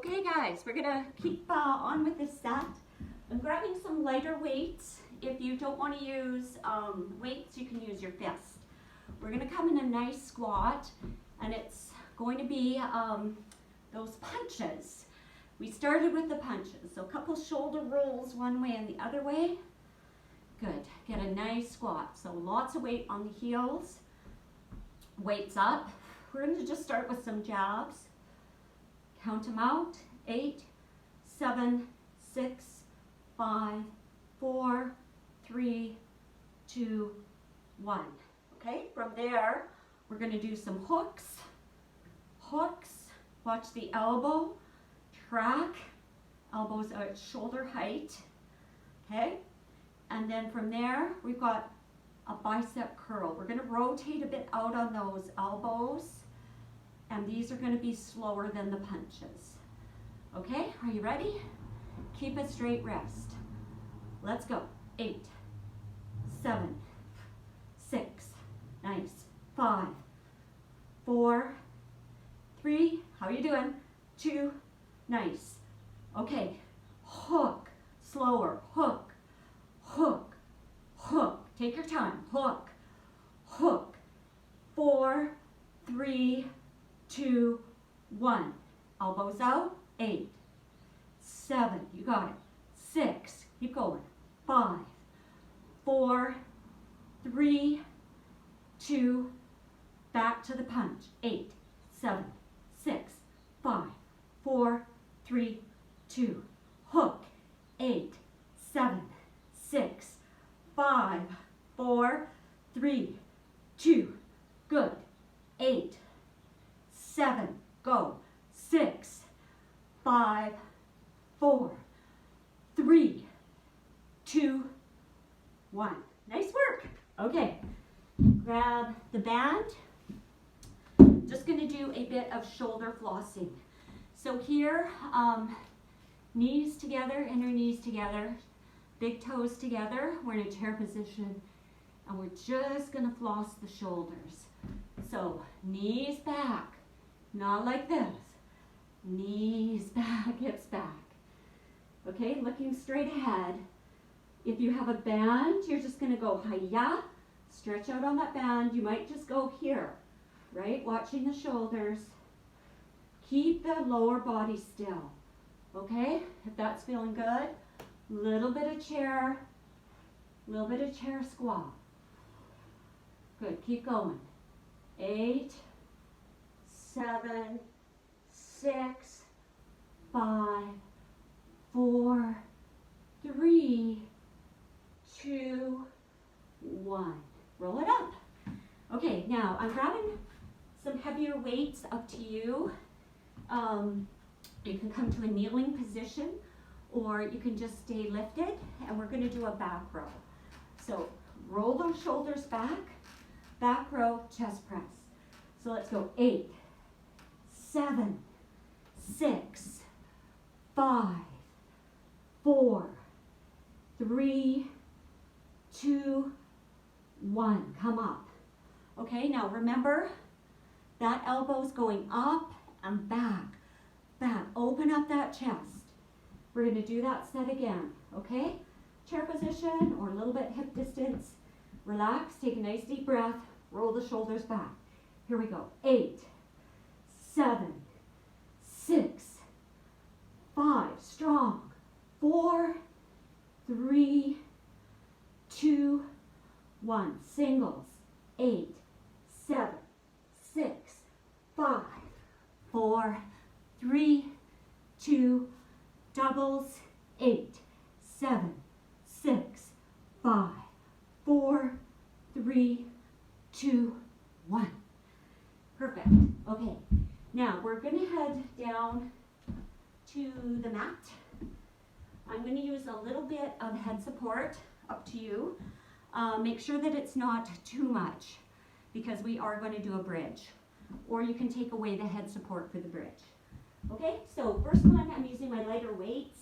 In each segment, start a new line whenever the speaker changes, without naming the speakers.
Okay guys, we're gonna keep on with this set. I'm grabbing some lighter weights. If you don't want to use weights, you can use your fist. We're gonna come in a nice squat, and it's going to be those punches. We started with the punches, so a couple shoulder rolls one way and the other way. Good, get a nice squat. So lots of weight on the heels, weights up. We're gonna just start with some jabs. Count them out, 8, 7, 6, 5, 4, 3, 2, 1. Okay, from there, we're gonna do some hooks. Watch the elbow, track, elbows are at shoulder height, okay? And then from there, we've got a bicep curl. We're gonna rotate a bit out on those elbows, and these are gonna be slower than the punches. Okay, are you ready? Keep a straight wrist. Let's go. 8, 7, 6, nice. 5, 4, 3, how are you doing? 2, nice. Okay, hook, slower, hook, hook, hook. Take your time, hook, hook. 4, 3, 2, 1. Elbows out, 8, 7, you got it. 6, keep going. 5, 4, 3, 2, back to the punch. 8, 7, 6, 5, 4, 3, 2, hook. 8, 7, 6, 5, 4, 3, 2, good. 8, 7, go. 6, 5, 4, 3, 2, 1. Nice work. Okay, grab the band. Just going to do a bit of shoulder flossing. So here, knees together, inner knees together, big toes together. We're in a chair position, and we're just going to floss the shoulders. So knees back, not like this. Knees back, hips back. Okay, looking straight ahead. If you have a band, you're just going to go hiya, stretch out on that band. You might just go here, right? Watching the shoulders. Keep the lower body still, okay? If that's feeling good, little bit of chair squat. Good, keep going. 8, 7, 6, 5, 4, 3, 2, 1. Roll it up. Okay, now I'm grabbing some heavier weights, up to you. You can come to a kneeling position, or you can just stay lifted, and we're going to do a back row. So roll those shoulders back row, chest press. So let's go. 8, 7, 6, 5, 4, 3, 2, 1. Come up. Okay, now remember that elbow's going up and back. Open up that chest. We're going to do that set again, okay? Chair position or a little bit hip distance. Relax, take a nice deep breath, roll the shoulders back. Here we go. 8, 7, 6, 5, strong. 4, 3, 2, 1. Singles. 8, 7, 6, 5, 4, 3, 2, doubles. 8, 7, 6, 5, 4, 3, 2, 1. Perfect. Okay, now we're going to head down to the mat. I'm going to use a little bit of head support, up to you. Make sure that it's not too much, because we are going to do a bridge, or you can take away the head support for the bridge. Okay, so first one, I'm using my lighter weights,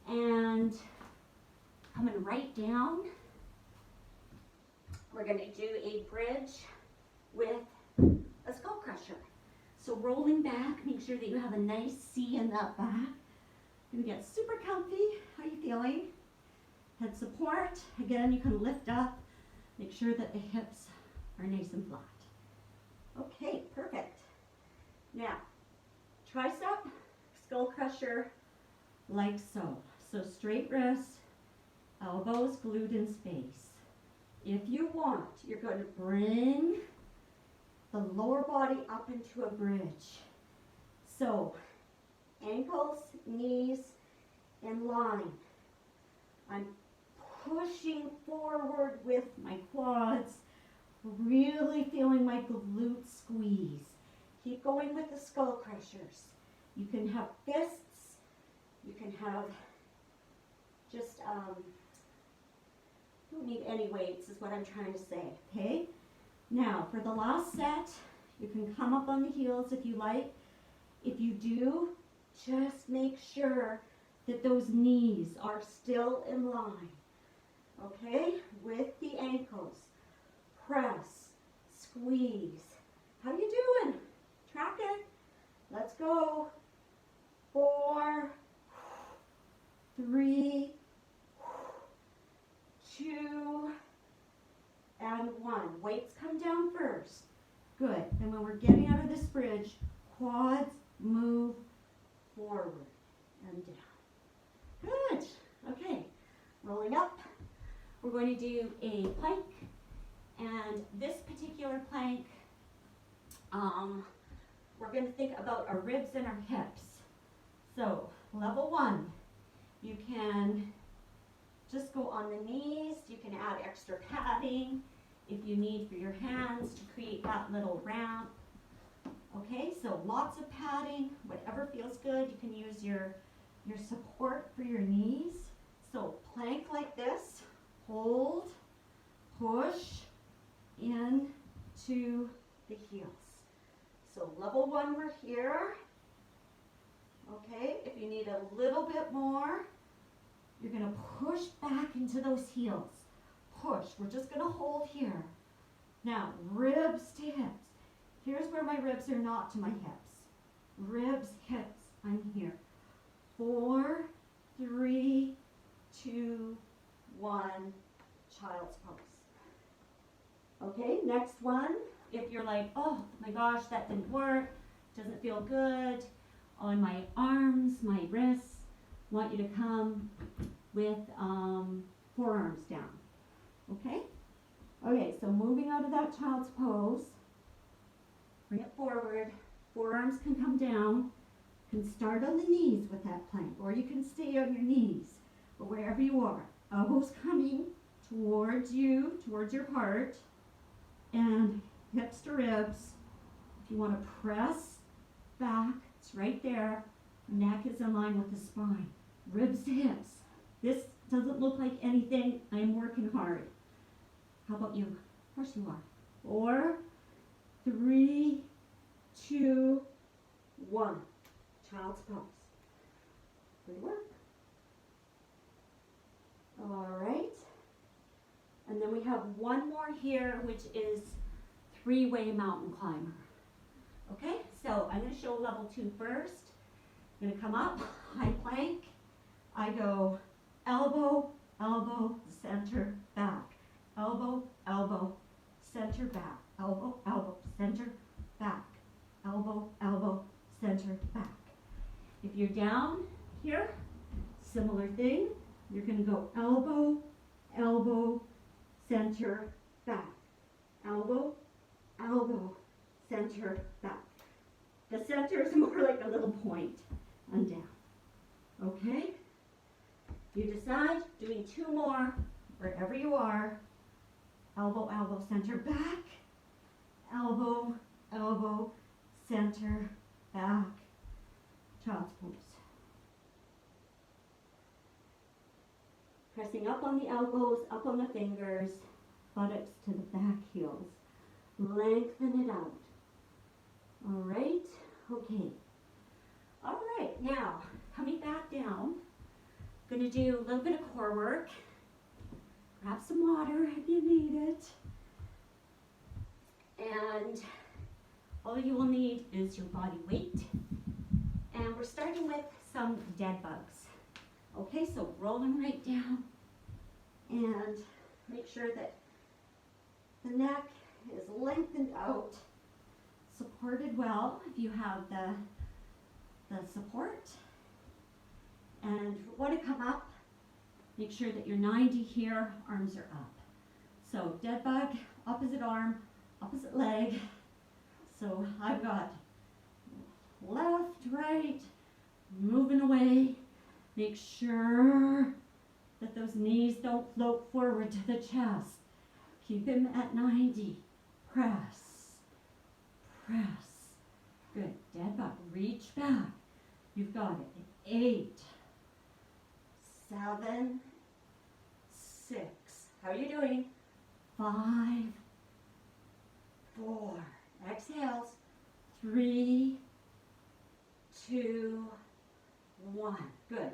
and coming right down. We're going to do a bridge with a skull crusher. So rolling back, make sure that you have a nice C in that back. You're gonna get super comfy. How are you feeling? Head support. Again, you can lift up. Make sure that the hips are nice and flat. Okay, perfect. Now, tricep, skull crusher, like so. So straight wrists, elbows glued in space. If you want, you're going to bring the lower body up into a bridge. So, ankles, knees in line. I'm pushing forward with my quads, really feeling my glutes squeeze. Keep going with the skull crushers. You can have fists, you can have just, don't need any weights is what I'm trying to say, okay? Now, for the last set, you can come up on the heels if you like. If you do, just make sure that those knees are still in line, okay? With the ankles. Press, squeeze. How you doing? Track it. Let's go. 4, 3, 2, and 1. Weights come down first. Good. And when we're getting out of this bridge, quads move forward and down. Good. Okay. Rolling up. We're going to do a plank. And this particular plank, we're going to think about our ribs and our hips. So, level 1, you can just go on the knees. You can add extra padding if you need for your hands to create that little ramp. Okay, so lots of padding, whatever feels good. You can use your support for your knees. So, plank like this, hold, push into the heels. So level 1, we're here. Okay, if you need a little bit more, you're going to push back into those heels. Push. We're just going to hold here. Now, ribs to hips. Here's where my ribs are not to my hips. Ribs, hips, I'm here. 4, 3, 2, 1, child's pose. Okay, next one. If you're like, oh my gosh, that didn't work, doesn't feel good on my arms, my wrists, want you to come with forearms down. Okay? Okay, so moving out of that child's pose, bring it forward. Forearms can come down. You can start on the knees with that plank, or you can stay on your knees, but wherever you are. Elbows coming towards you, towards your heart, and hips to ribs. If you want to press back, it's right there. Neck is in line with the spine. Ribs to hips. This doesn't look like anything. I am working hard. How about you? Of course you are. 4, 3, 2, 1. Child's pose. Good work. All right. And then we have one more here, which is 3-way mountain climber. Okay, so I'm going to show level 2 first. I'm going to come up, high plank. I go elbow, elbow, center, back. Elbow, elbow, center, back. Elbow, elbow, center, back. Elbow, elbow, center, back. If you're down here, similar thing. You're going to go elbow, elbow, center, back. Elbow, elbow, center, back. The center is more like a little point and down. Okay? You decide, doing 2 more, wherever you are. Elbow, elbow, center, back. Elbow, elbow, center, back. Child's pose. Pressing up on the elbows, up on the fingers, buttocks to the back heels. Lengthen it out. All right, okay. All right, now, coming back down, going to do a little bit of core work. Grab some water if you need it. And all you will need is your body weight. And we're starting with some dead bugs. Okay, so roll them right down and make sure that the neck is lengthened out, supported well if you have the support. And if you want to come up, make sure that you're 90 here, arms are up. So dead bug, opposite arm, opposite leg. So I've got left, right, moving away. Make sure that those knees don't float forward to the chest. Keep him at 90. Press, press. Good, dead bug, reach back. You've got it. 8, 7, 6. How are you doing? 5, 4. Exhales. 3, 2, 1. Good.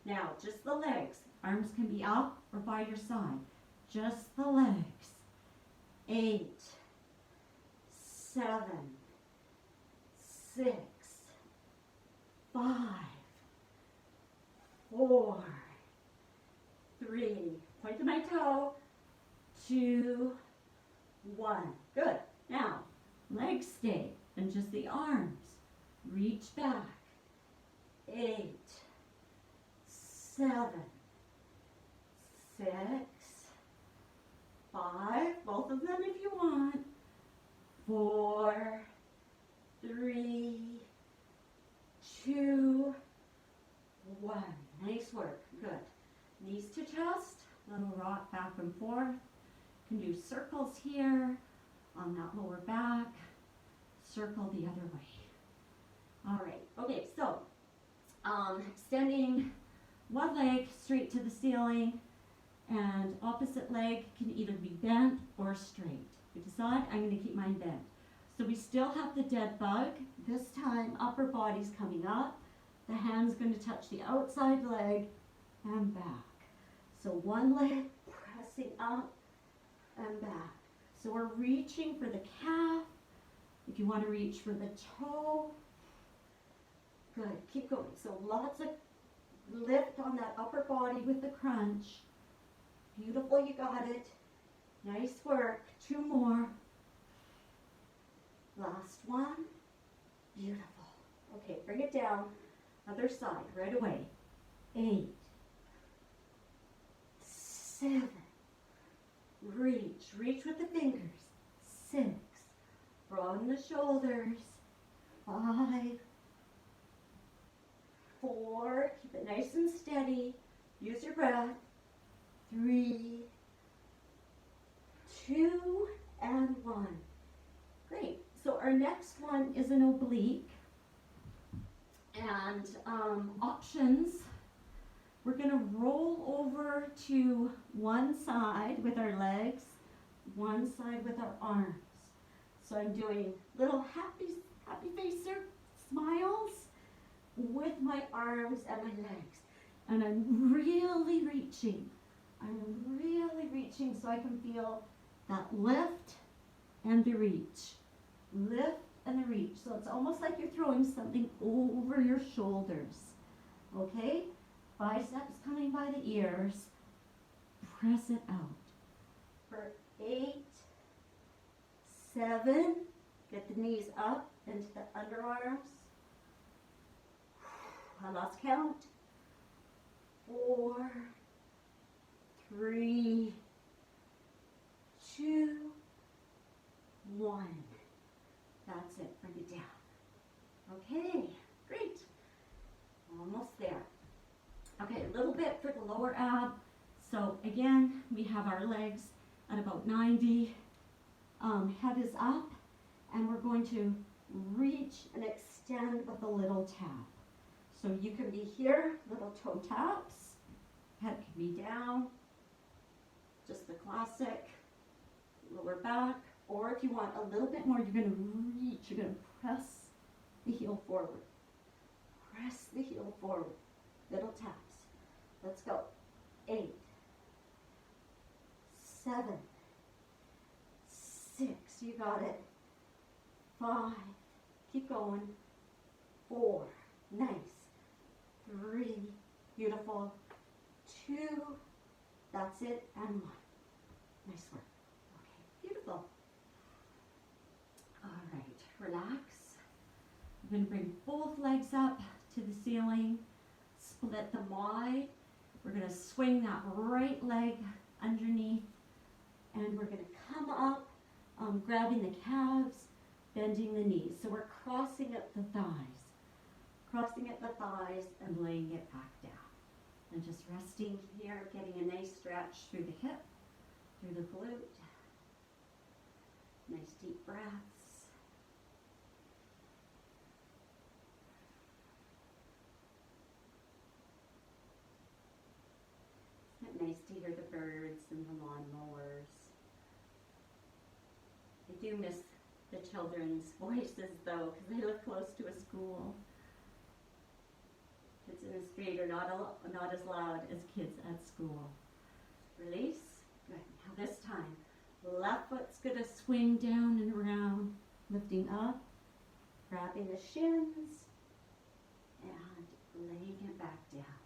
Now, just the legs. Arms can be up or by your side. Just the legs. 8, 7, 6, 5, 4, 3. Point to my toe. 2, 1. Good. Now, legs stay and just the arms. Reach back. 8, 7, 6, 5. Both of them if you want. 4, 3, 2, 1. Nice work. Good. Knees to chest. Little rock back and forth. You can do circles here on that lower back. Circle the other way. All right. Okay, so extending one leg straight to the ceiling, and opposite leg can either be bent or straight. You decide. I'm going to keep mine bent. So we still have the dead bug. This time upper body's coming up. The hand's going to touch the outside leg and back. So one leg pressing up and back. So we're reaching for the calf. If you want to reach for the toe. Good. Keep going. So lots of lift on that upper body with the crunch. Beautiful. You got it. Nice work. 2 more. Last one. Beautiful. Okay, bring it down. Other side right away. 8, 7. Reach with the fingers. 6. Broaden the shoulders. 5, 4. Keep it nice and steady. Use your breath. 3, 2, and 1. Great. So our next one is an oblique. And options. We're going to roll over to one side with our legs, one side with our arms. So I'm doing little happy facer smiles with my arms and my legs. And I'm really reaching. I'm really reaching so I can feel that lift and the reach. Lift and the reach. So it's almost like you're throwing something over your shoulders. Okay? Biceps coming by the ears. Press it out. For 8, 7. Get the knees up into the underarms. I lost count. 4, 3, 2, 1. That's it. Bring it down. Okay, great. Almost there. Okay, a little bit for the lower ab. So again, we have our legs at about 90. Head is up, and we're going to reach and extend with a little tap. So you can be here, little toe taps. Head can be down. Just the classic lower back. Or if you want a little bit more, you're going to reach. You're going to press the heel forward. Press the heel forward. Little taps. Let's go. 8, 7, 6. You got it. 5, Keep going. 4. Nice. 3. Beautiful. 2. That's it. And 1. Nice work. Okay, beautiful. All right, relax. I'm going to bring both legs up to the ceiling. Split them wide. We're going to swing that right leg underneath. And we're going to come up, grabbing the calves, bending the knees. So we're crossing at the thighs. Crossing at the thighs and laying it back down. And just resting here, getting a nice stretch through the hip, through the glute. Nice deep breaths. Isn't it nice to hear the birds and the lawnmowers? I do miss the children's voices though, because they live close to a school. Kids in the street are not as loud as kids at school. Release. Good. Now this time, left foot's going to swing down and around, lifting up, grabbing the shins, and laying it back down.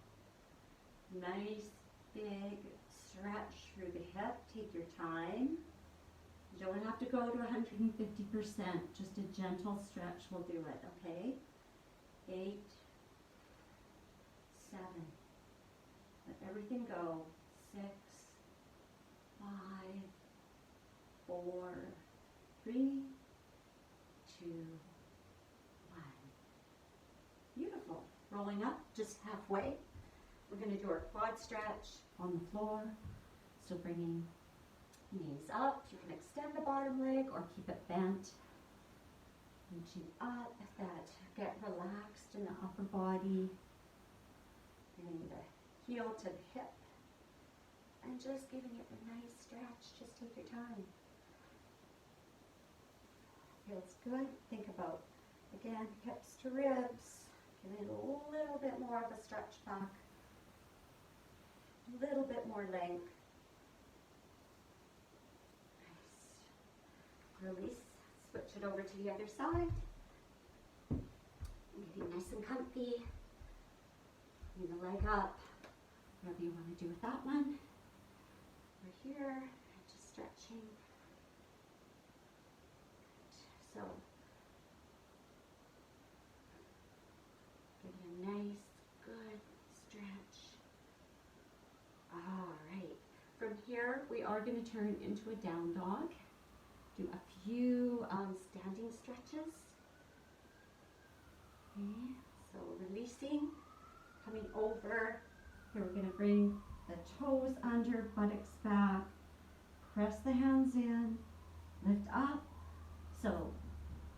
Nice big stretch through the hip. Take your time. You don't have to go to 150%. Just a gentle stretch will do it, okay? 8, 7. Let everything go. 6, 5, 4, 3, 2, 1. Beautiful. Rolling up just halfway. We're going to do our quad stretch on the floor. So bringing knees up. You can extend the bottom leg or keep it bent. Reaching up. Get relaxed in the upper body. Bringing the heel to the hip. And just giving it a nice stretch. Just take your time. Feels good. Think about, again, hips to ribs. Give it a little bit more of a stretch back. A little bit more length. Nice. Release. Switch it over to the other side. Getting nice and comfy. Bring the leg up. Whatever you want to do with that one. We're here. Just stretching. So, give it a nice, good stretch. All right. From here, we are going to turn into a down dog. Do a few standing stretches. Okay. So, releasing, coming over. Here, we're going to bring the toes under, buttocks back. Press the hands in. Lift up. So,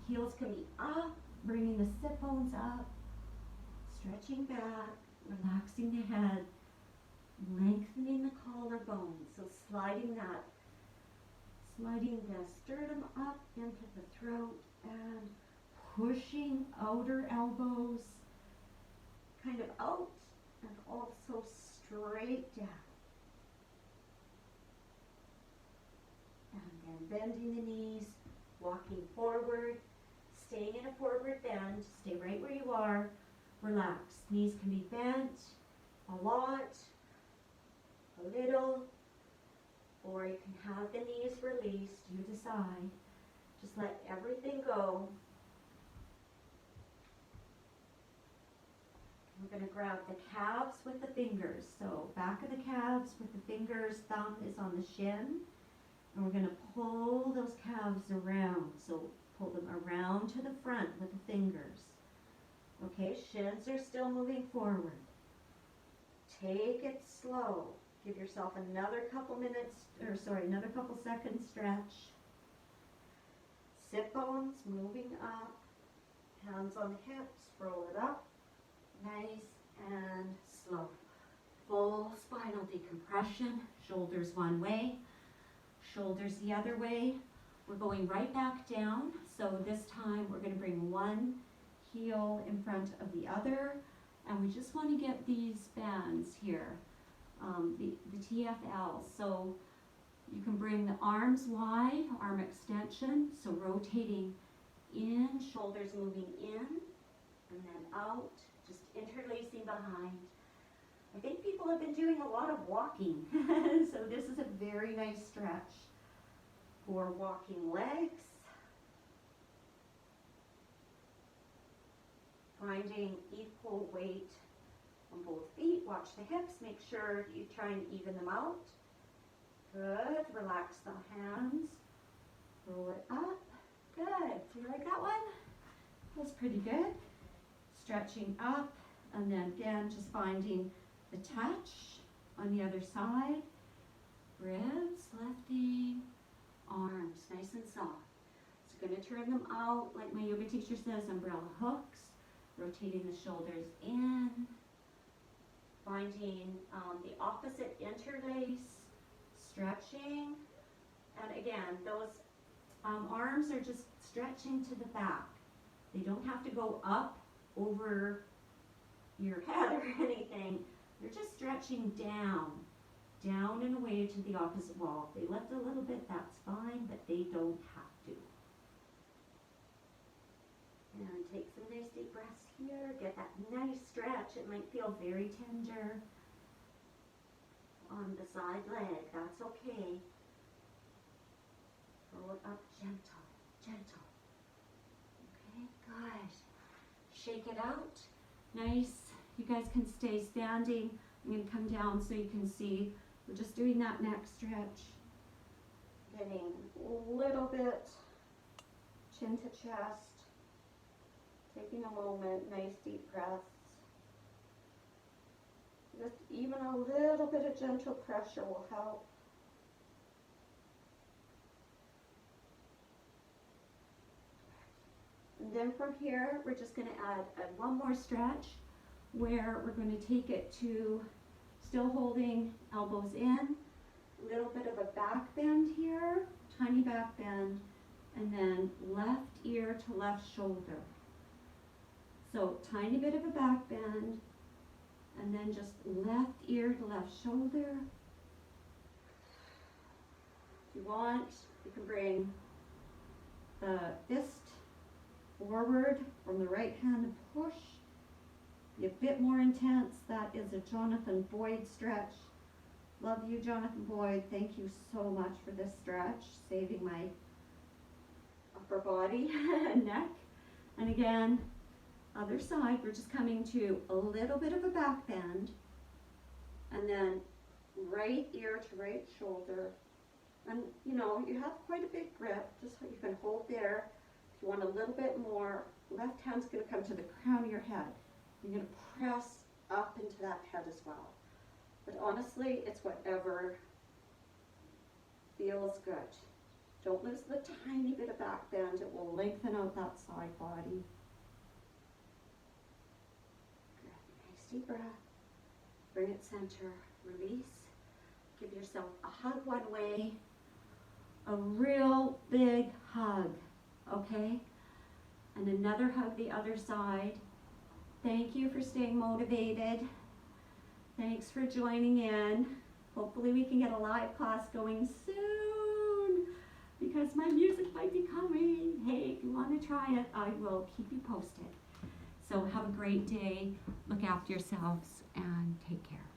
heels can be up, bringing the sit bones up, stretching back, relaxing the head, lengthening the collarbone. So sliding the sternum up into the throat and pushing outer elbows kind of out and also straight down. And then bending the knees. Walking forward, staying in a forward bend, stay right where you are, relax. Knees can be bent a lot, a little, or you can have the knees released, you decide. Just let everything go. We're going to grab the calves with the fingers. So back of the calves with the fingers, thumb is on the shin. And we're going to pull those calves around. So pull them around to the front with the fingers. Okay, shins are still moving forward. Take it slow. Give yourself another couple seconds stretch. Sit bones moving up. Hands on the hips, roll it up. Nice and slow. Full spinal decompression. Shoulders one way. Shoulders the other way. We're going right back down. So this time we're going to bring one heel in front of the other. And we just want to get these bands here, the TFL. So you can bring the arms wide, arm extension. So rotating in, shoulders moving in, and then out, just interlacing behind. I think people have been doing a lot of walking, so this is a very nice stretch for walking legs. Finding equal weight on both feet. Watch the hips, make sure you try and even them out. Good, relax the hands, roll it up. Good, do you like that one? That's pretty good. Stretching up, and then again, just finding the touch on the other side. Ribs, lifting, arms, nice and soft. So gonna turn them out, like my yoga teacher says, umbrella hooks. Rotating the shoulders in, finding the opposite interlace, stretching, and again, those arms are just stretching to the back. They don't have to go up over your head or anything. They're just stretching down and away to the opposite wall. If they lift a little bit, that's fine, but they don't have to. And take some nice deep breaths here. Get that nice stretch. It might feel very tender on the side leg. That's okay. Roll it up gentle, gentle. Okay, good. Shake it out. Nice. You guys can stay standing. I'm going to come down so you can see. We're just doing that neck stretch. Getting a little bit chin to chest. Taking a moment, nice deep breaths. Just even a little bit of gentle pressure will help. And then from here, we're just going to add one more stretch where we're going to take it to still holding elbows in, a little bit of a back bend here, tiny back bend, and then left ear to left shoulder. So tiny bit of a back bend, and then just left ear to left shoulder. If you want, you can bring the fist forward from the right hand and push. Be a bit more intense. That is a Jonathan Boyd stretch. Love you, Jonathan Boyd. Thank you so much for this stretch, saving my upper body and neck. And again, other side, we're just coming to a little bit of a back bend, and then right ear to right shoulder. And you know, you have quite a big grip, just so you can hold there. If you want a little bit more, left hand's going to come to the crown of your head. You're going to press up into that head as well. But honestly, it's whatever feels good. Don't lose the tiny bit of back bend. It will lengthen out that side body. Deep breath, bring it center, release, give yourself a hug one way, a real big hug, okay? And another hug the other side. Thank you for staying motivated. Thanks for joining in. Hopefully we can get a live class going soon because my music might be coming. Hey, if you want to try it, I will keep you posted. So have a great day, look after yourselves, and take care.